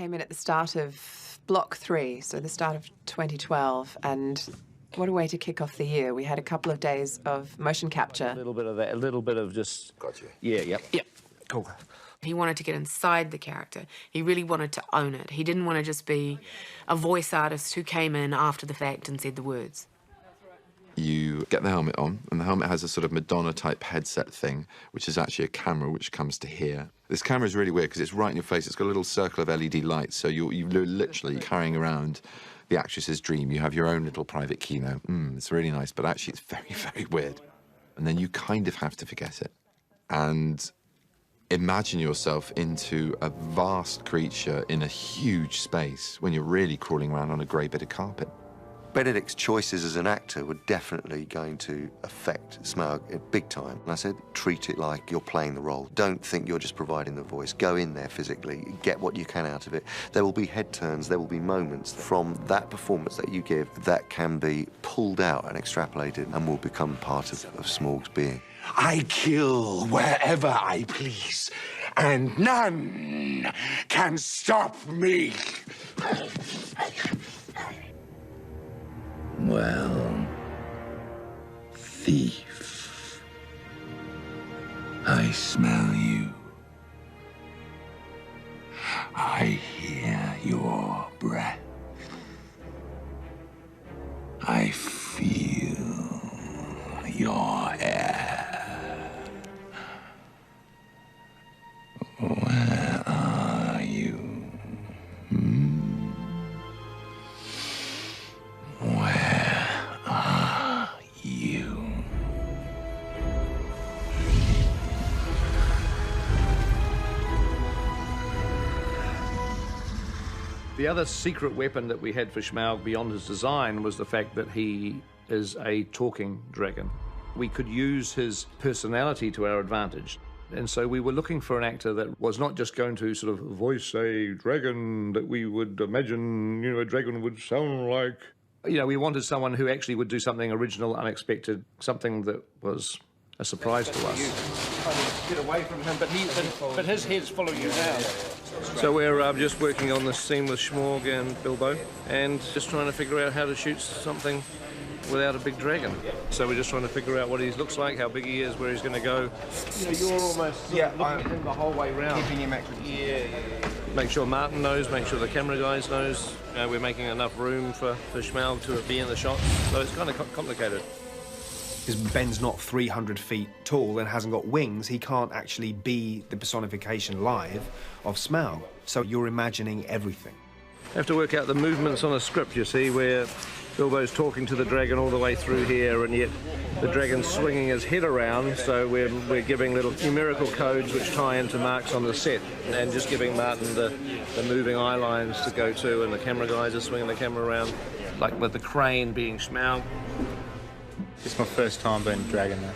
came in at the start of Block 3, so the start of 2012, and what a way to kick off the year. We had a couple of days of motion capture. A little bit of that, a little bit of just... Got you. Yeah, yep. Yep. Cool. He wanted to get inside the character. He really wanted to own it. He didn't want to just be a voice artist who came in after the fact and said the words. You get the helmet on, and the helmet has a sort of Madonna-type headset thing, which is actually a camera which comes to here. This camera is really weird because it's right in your face. It's got a little circle of LED lights, so you're literally carrying around the actress's dream. You have your own little private keynote. It's really nice, but actually it's very, very weird. And then you kind of have to forget it. And imagine yourself into a vast creature in a huge space when you're really crawling around on a grey bit of carpet. Benedict's choices as an actor were definitely going to affect Smaug big time. And I said, treat it like you're playing the role. Don't think you're just providing the voice. Go in there physically, get what you can out of it. There will be head turns, there will be moments from that performance that you give that can be pulled out and extrapolated and will become part of Smaug's being. I kill wherever I please, and none can stop me. Well, thief, I smell you. I hear your breath. I feel your air. Where are you? Where are you? The other secret weapon that we had for Smaug beyond his design was the fact that he is a talking dragon. We could use his personality to our advantage. And so we were looking for an actor that was not just going to sort of voice a dragon that we would imagine, you know, a dragon would sound like. You know, we wanted someone who actually would do something original, unexpected, something that was a surprise to us. Trying to get away from him, but his head's following you now. So we're just working on this scene with Smaug and Bilbo, and just trying to figure out how to shoot something without a big dragon. So we're just trying to figure out what he looks like, how big he is, where he's going to go. You know, you're almost looking at him the whole way round. Keeping him accurate. Yeah. Make sure Martin knows, make sure the camera guys knows. You know, we're making enough room for Smaug to be in the shots, so it's kind of complicated. Because Ben's not 300 feet tall and hasn't got wings, he can't actually be the personification live of Smaug. So you're imagining everything. You have to work out the movements on a script, you see, where Bilbo's talking to the dragon all the way through here, and yet the dragon's swinging his head around, so we're giving little numerical codes which tie into marks on the set, and just giving Martin the moving eye lines to go to, and the camera guys are swinging the camera around, like with the crane being Smaug. It's my first time being dragon though,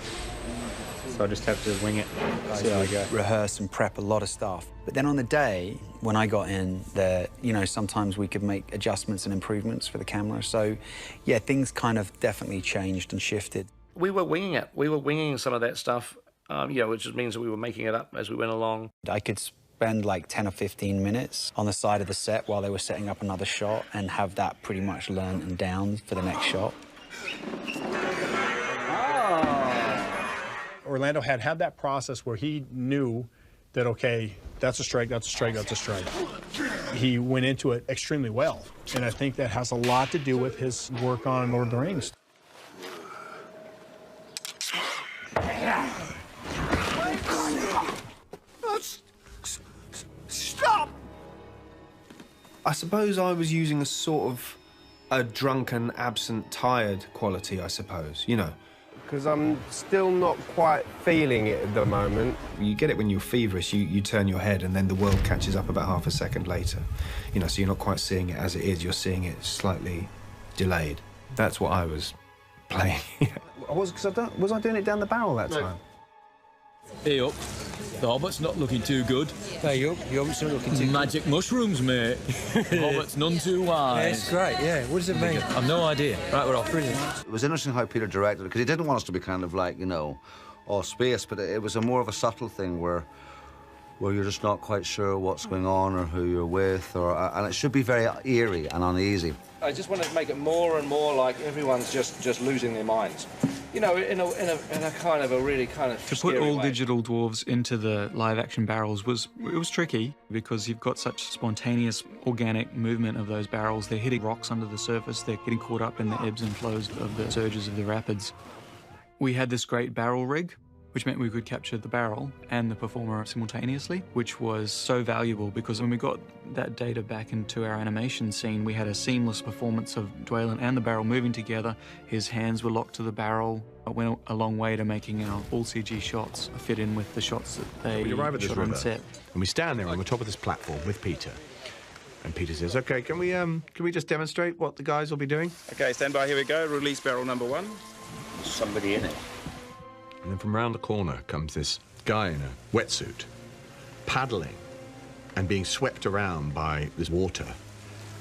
so I just have to wing it. See how I go. Rehearse and prep a lot of stuff. But then on the day, when I got in there, you know, sometimes we could make adjustments and improvements for the camera. So, yeah, things kind of definitely changed and shifted. We were winging it. We were winging some of that stuff, you know, which just means that we were making it up as we went along. I could spend like 10 or 15 minutes on the side of the set while they were setting up another shot and have that pretty much learned and down for the next shot. Orlando had that process where he knew that, okay, that's a strike, that's a strike, that's a strike. He went into it extremely well, and I think that has a lot to do with his work on Lord of the Rings. Stop! I suppose I was using a sort of a drunken, absent, tired quality, I suppose, you know. Because I'm still not quite feeling it at the moment. You get it when you're feverish, you turn your head and then the world catches up about half a second later. You know, so you're not quite seeing it as it is, you're seeing it slightly delayed. That's what I was playing. Was I doing it down the barrel that time? Hey up, the Hobbit's not looking too good. Hey up, the Hobbit's not looking too good. Magic mushrooms, mate. Hobbit's none too wise. That's great, yeah. What does it mean? I've no idea. Right, we're off. Brilliant. It was interesting how Peter directed it, because he didn't want us to be kind of like, you know, all space, but it was a more of a subtle thing where where you're just not quite sure what's going on or who you're with, and it should be very eerie and uneasy. I just wanted to make it more and more like everyone's just losing their minds. You know, in a kind of a really kind of to put all digital dwarves into the live-action barrels was tricky because you've got such spontaneous, organic movement of those barrels. They're hitting rocks under the surface. They're getting caught up in the ebbs and flows of the surges of the rapids. We had this great barrel rig, which meant we could capture the barrel and the performer simultaneously, which was so valuable because when we got that data back into our animation scene, we had a seamless performance of Dwaylen and the barrel moving together. His hands were locked to the barrel. It went a long way to making our all CG shots fit in with the shots that they We arrive at this shot on river, set. and we stand there on the top of this platform with Peter. And Peter says, "Okay, can we just demonstrate what the guys will be doing?" Okay, stand by, here we go. Release barrel number 1. Somebody in it. And then from round the corner comes this guy in a wetsuit, paddling and being swept around by this water,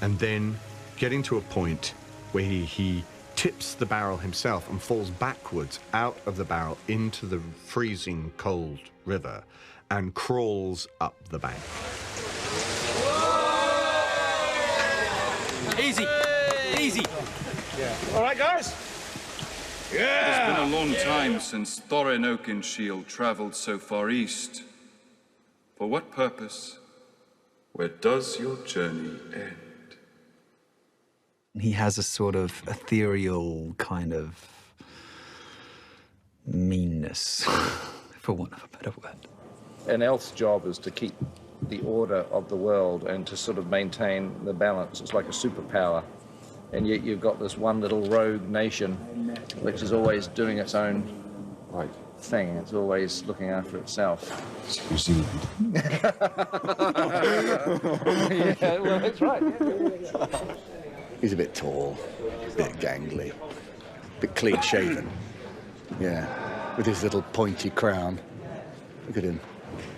and then getting to a point where he tips the barrel himself and falls backwards out of the barrel into the freezing cold river and crawls up the bank. Easy, easy. Yeah. All right, guys. Yeah! It's been a long time since Thorin Oakenshield travelled so far east. For what purpose? Where does your journey end? He has a sort of ethereal kind of meanness, for want of a better word. An elf's job is to keep the order of the world and to sort of maintain the balance. It's like a superpower. And yet you've got this one little rogue nation which is always doing its own thing. It's always looking after itself. New Zealand. Yeah, well, that's right. He's a bit tall, a bit gangly, a bit clean-shaven. Yeah, with his little pointy crown. Look at him.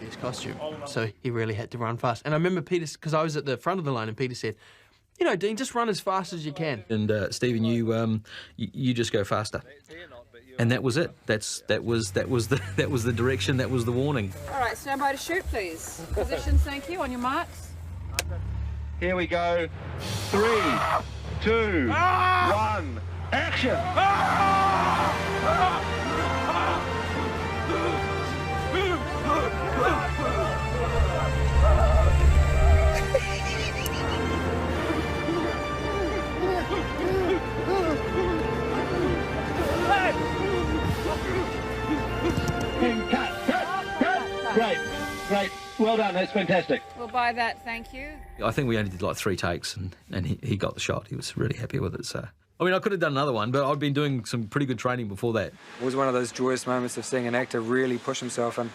His costume, so he really had to run fast. And I remember Peter, because I was at the front of the line, and Peter said, "You know, Dean, just run as fast as you can." And Stephen, you just go faster. And that was it. That was the direction. That was the warning. All right, stand by to shoot, please. Positions, thank you. On your marks. Here we go. 3, 2, 1, action! Great. Well done. That's fantastic. We'll buy that, thank you. I think we only did like 3 takes, and he got the shot. He was really happy with it. So, I mean, I could have done another one, but I'd been doing some pretty good training before that. It was one of those joyous moments of seeing an actor really push himself, and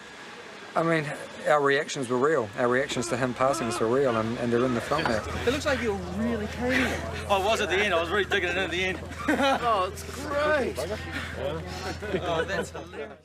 I mean, our reactions were real. Our reactions to him passing us were real, and they're in the film now. It looks like you're really cleaning it. I was at the end. I was really digging it in at the end. Oh, it's great. Oh, that's hilarious.